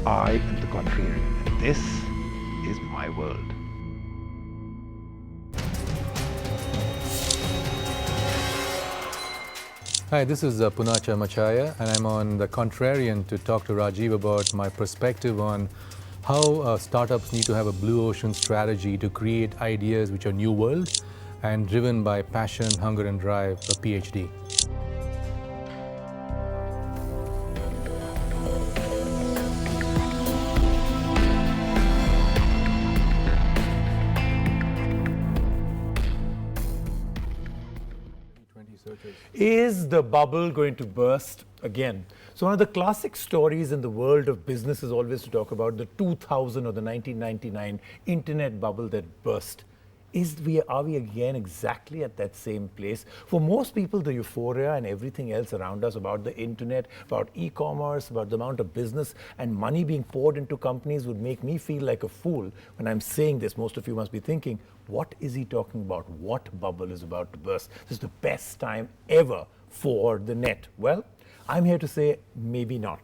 I am the contrarian, and this is my world. Hi, this is Punacha Machaya, and I'm on The Contrarian to talk to Rajiv about my perspective on how startups need to have a blue ocean strategy to create ideas which are new world and driven by passion, hunger, and drive, a PhD. Is the bubble going to burst again? So one of the classic stories in the world of business is always to talk about the 2000 or the 1999 internet bubble that burst. Are we again exactly at that same place? For most people, the euphoria and everything else around us about the internet, about e-commerce, about the amount of business and money being poured into companies would make me feel like a fool when I'm saying this. Most of you must be thinking, what is he talking about? What bubble is about to burst? This is the best time ever for the net. Well, I'm here to say maybe not.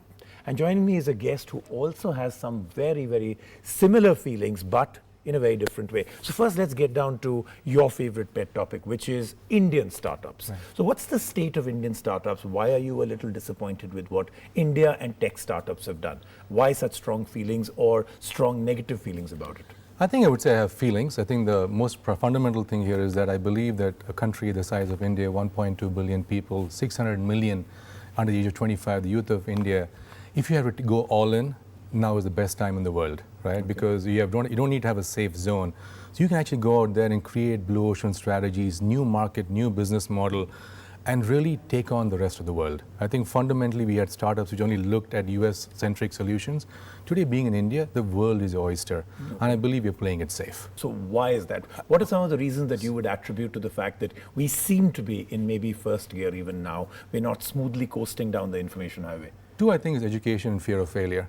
And joining me is a guest who also has some very, very similar feelings, but in a very different way. So first, let's get down to your favorite pet topic, which is Indian startups. Right. So what's the state of Indian startups? Why are you a little disappointed with what India and tech startups have done? Why such strong feelings or strong negative feelings about it? I think I would say I have feelings. I think the most fundamental thing here is that I believe that a country the size of India, 1.2 billion people, 600 million under the age of 25, the youth of India, if you have to go all in, now is the best time in the world, right? Okay. Because you don't need to have a safe zone. So you can actually go out there and create blue ocean strategies, new market, new business model, and really take on the rest of the world. I think fundamentally we had startups which only looked at US-centric solutions. Today, being in India, the world is your oyster, and I believe we're playing it safe. So why is that? What are some of the reasons that you would attribute to the fact that we seem to be in maybe first gear even now? We're not smoothly coasting down the information highway. Two, I think, is education and fear of failure.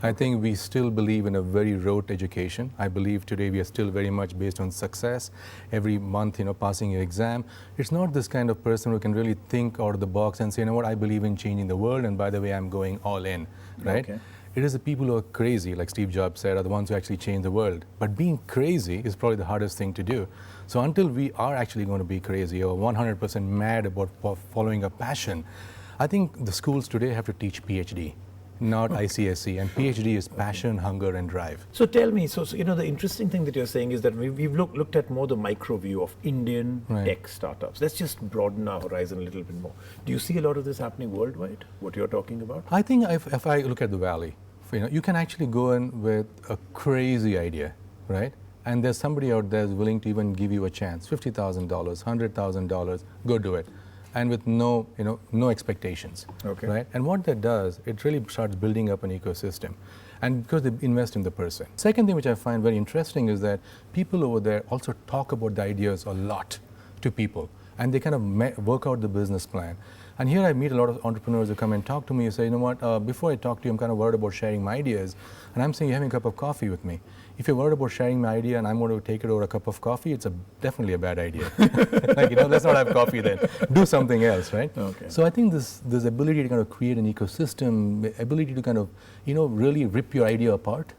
I think we still believe in a very rote education. I believe today we are still very much based on success. Every month, passing your exam. It's not this kind of person who can really think out of the box and say, you know what, I believe in changing the world, and by the way, I'm going all in, right? Okay. It is the people who are crazy, like Steve Jobs said, are the ones who actually change the world. But being crazy is probably the hardest thing to do. So until we are actually going to be crazy or 100% mad about following a passion, I think the schools today have to teach PhD. Not ICSE, and PhD is passion, hunger, and drive. So tell me, so the interesting thing that you're saying is that we've looked at more the micro view of Indian tech startups. Let's just broaden our horizon a little bit more. Do you see a lot of this happening worldwide, what you're talking about? I think if I look at the Valley, you can actually go in with a crazy idea, right? And there's somebody out there who's willing to even give you a chance, $50,000, $100,000, go do it. And with no expectations, right? And what that does, it really starts building up an ecosystem, and because they invest in the person. Second thing which I find very interesting is that people over there also talk about the ideas a lot to people, and they kind of work out the business plan. And here I meet a lot of entrepreneurs who come and talk to me and say, you know what, before I talk to you, I'm kind of worried about sharing my ideas. And I'm saying, you're having a cup of coffee with me. If you're worried about sharing my idea and I'm going to take it over a cup of coffee, it's definitely a bad idea. Let's not have coffee then. Do something else, right? Okay. So I think this ability to kind of create an ecosystem, ability to kind of, really rip your idea apart,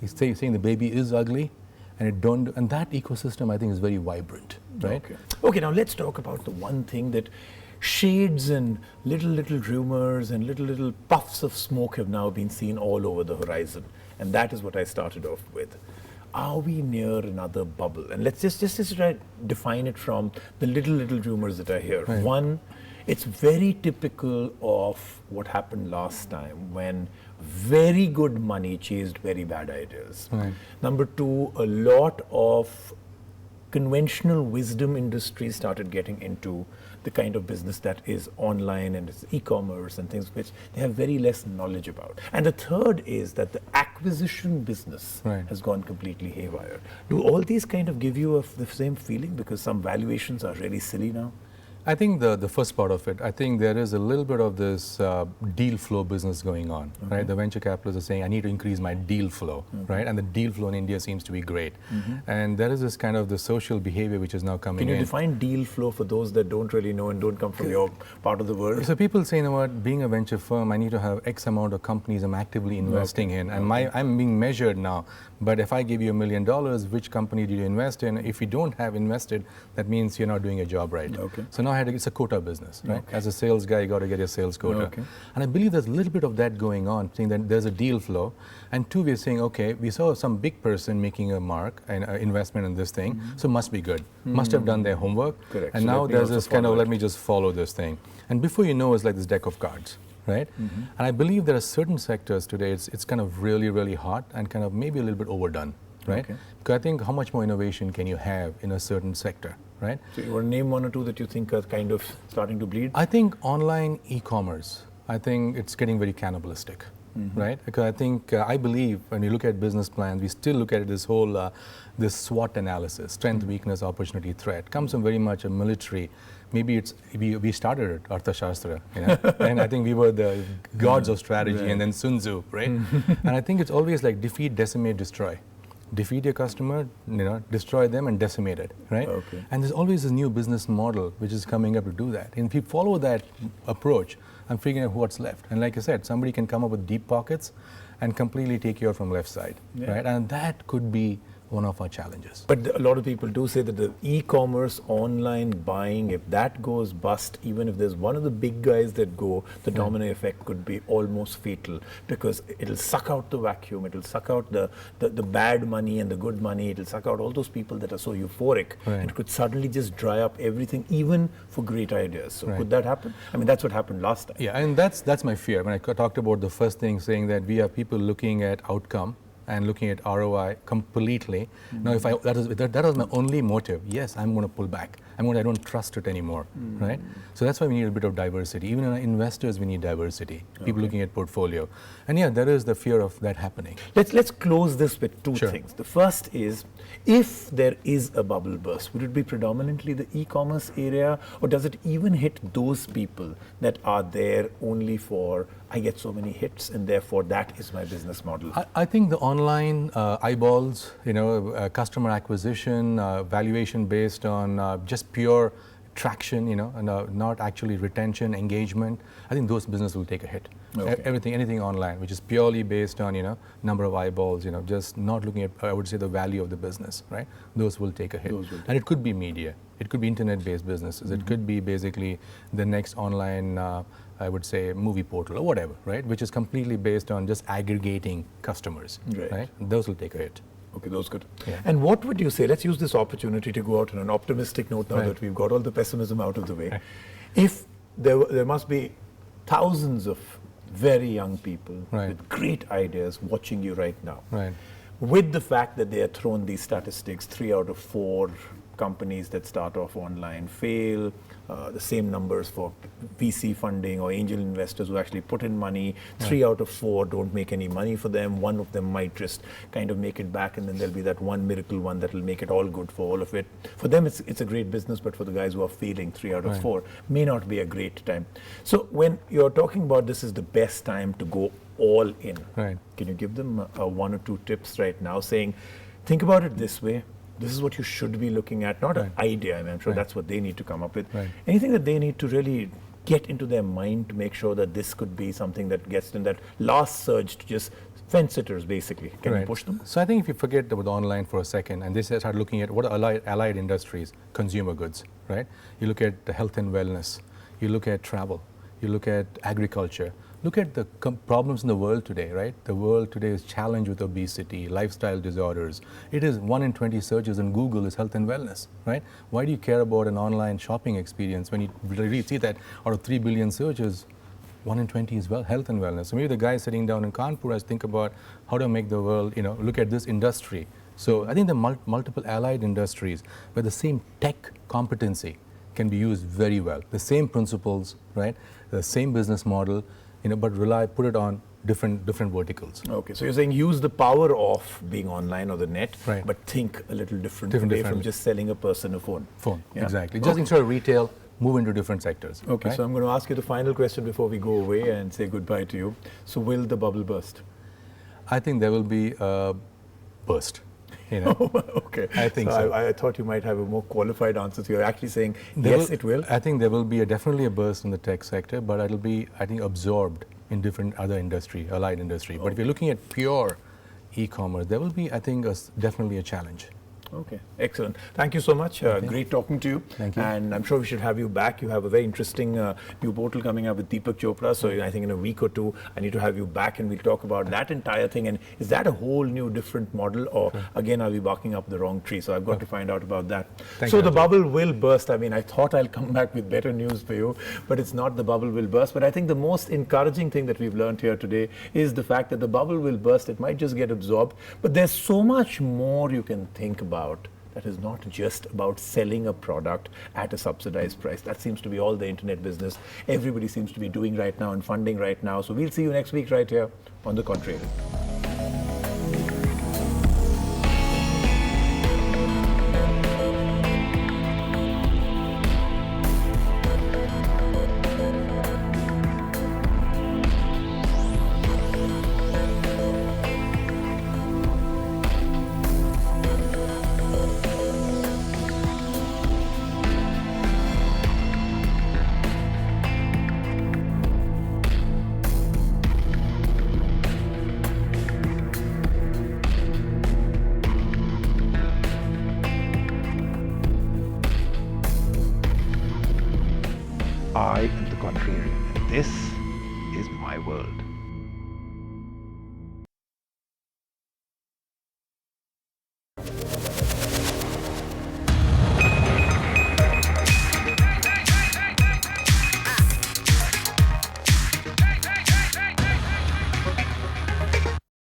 saying the baby is ugly, and that ecosystem I think is very vibrant, right? Okay, now let's talk about the one thing that shades and little rumors and little puffs of smoke have now been seen all over the horizon. And that is what I started off with. Are we near another bubble? And let's just try to define it from the little rumors that I hear. Right. One, it's very typical of what happened last time when very good money chased very bad ideas. Right. Number two, a lot of conventional wisdom industries started getting into the kind of business that is online and it's e-commerce and things which they have very less knowledge about. And the third is that the acquisition business has gone completely haywire. Do all these kind of give you the same feeling because some valuations are really silly now? I think the first part of it, I think there is a little bit of this deal flow business going on, right? The venture capitalists are saying, I need to increase my deal flow, right? And the deal flow in India seems to be great. And there is this kind of the social behavior which is now coming in. Can you define deal flow for those that don't really know and don't come from your part of the world? So people say, you know what, being a venture firm, I need to have X amount of companies I'm actively investing in. And I'm being measured now. But if I give you $1 million, which company do you invest in? If you don't have invested, that means you're not doing your job right. So now it's a quota business, right? As a sales guy, you got to get your sales quota. And I believe there's a little bit of that going on, saying that there's a deal flow. And two, we're saying, okay, we saw some big person making a mark and investment in this thing, so must be good. Must have done their homework. Correct. And So now let me there's also this kind of, follow let it. me just follow this thing. And before you know, it's like this deck of cards, right? And I believe there are certain sectors today, it's kind of really, really hot and kind of maybe a little bit overdone, right? Because I think how much more innovation can you have in a certain sector, right? So you want to name one or two that you think are kind of starting to bleed? I think online e-commerce, I think it's getting very cannibalistic, right? Because I think, I believe when you look at business plans, we still look at this whole, this SWOT analysis, strength, weakness, opportunity, threat, comes from very much a military. Maybe it's, we started it, Arthashastra, you know? And I think we were the gods of strategy, and then Sun Tzu, right? And I think it's always like defeat, decimate, destroy. Defeat your customer, you know, destroy them and decimate it, right? And there's always this new business model which is coming up to do that. And if you follow that approach, I'm figuring out what's left. And like I said, somebody can come up with deep pockets and completely take you out from left side, right? And that could be one of our challenges. But a lot of people do say that the e-commerce online buying, if that goes bust, even if there's one of the big guys that go, the domino effect could be almost fatal, because it'll suck out the vacuum, it'll suck out the bad money and the good money, it'll suck out all those people that are so euphoric. It could suddenly just dry up everything, even for great ideas. So could that happen? I mean, that's what happened last time. Yeah, and that's my fear. When I talked about the first thing, saying that we have people looking at outcome and looking at ROI completely. Now, if that was my only motive, yes, I'm going to pull back. I don't trust it anymore, right? So that's why we need a bit of diversity. Even in our investors, we need diversity. People looking at portfolio, and yeah, there is the fear of that happening. Let's close this with two things. The first is, if there is a bubble burst, would it be predominantly the e-commerce area, or does it even hit those people that are there only for, I get so many hits and therefore that is my business model? I think the online eyeballs, customer acquisition, valuation based on just pure traction, and not actually retention, engagement, I think those businesses will take a hit. Anything online, which is purely based on, number of eyeballs, just not looking at, I would say, the value of the business, right? Those will take a hit. And it could be media. It could be internet-based businesses. It could be basically the next online, I would say, movie portal or whatever, right? Which is completely based on just aggregating customers, right? Those will take a hit. Okay, those good. And what would you say, let's use this opportunity to go out on an optimistic note now that we've got all the pessimism out of the way. If there must be thousands of very young people with great ideas watching you right now, with the fact that they are thrown these statistics, 3 out of 4 companies that start off online fail, the same numbers for VC funding or angel investors who actually put in money, 3 out of 4 don't make any money for them, one of them might just kind of make it back, and then there'll be that one miracle one that will make it all good for all of it. For them it's a great business, but for the guys who are failing 3 out of 4, may not be a great time. So when you're talking about this is the best time to go all in, can you give them 1 or 2 tips right now, saying, think about it this way, this is what you should be looking at, not an idea. I mean, I'm sure that's what they need to come up with. Anything that they need to really get into their mind to make sure that this could be something that gets in that last surge to just fence sitters, basically. Can you push them? So I think if you forget about online for a second and they start looking at what are allied industries, consumer goods, right? You look at the health and wellness, you look at travel, you look at agriculture. Look at the problems in the world today, right? The world today is challenged with obesity, lifestyle disorders. It is 1 in 20 searches in Google is health and wellness, right? Why do you care about an online shopping experience when you really see that out of 3 billion searches, 1 in 20 is health and wellness? So maybe the guy sitting down in Kanpur has to think about how to make the world, look at this industry. So I think the multiple allied industries where the same tech competency can be used very well. The same principles, right? The same business model, but put it on different verticals. Okay, so you're saying use the power of being online or the net, but think a little different from just selling a person a phone. Exactly. Just instead of retail, move into different sectors. Okay, right? so I'm going to ask you the final question before we go away and say goodbye to you. So will the bubble burst? I think there will be a burst. You know? Okay. I think so. I thought you might have a more qualified answer. So you're actually saying, There yes, it will? I think there will be definitely a burst in the tech sector, but it'll be, I think, absorbed in different other industry, allied industry. But if you're looking at pure e-commerce, there will be, I think, definitely a challenge. Okay, excellent. Thank you so much. Great talking to you. Thank you. And I'm sure we should have you back. You have a very interesting new portal coming up with Deepak Chopra. So I think in a week or two, I need to have you back and we'll talk about that entire thing. And is that a whole new different model, or again, are we barking up the wrong tree? So I've got to find out about that. Thank So you, the Ajay. bubble will burst. I mean, I thought I'll come back with better news for you, but it's not the bubble will burst. But I think the most encouraging thing that we've learned here today is the fact that the bubble will burst. It might just get absorbed, but there's so much more you can think about. That is not just about selling a product at a subsidized price. That seems to be all the internet business everybody seems to be doing right now and funding right now. So we'll see you next week right here on The Contrary. I am the contrarian, and this is my world.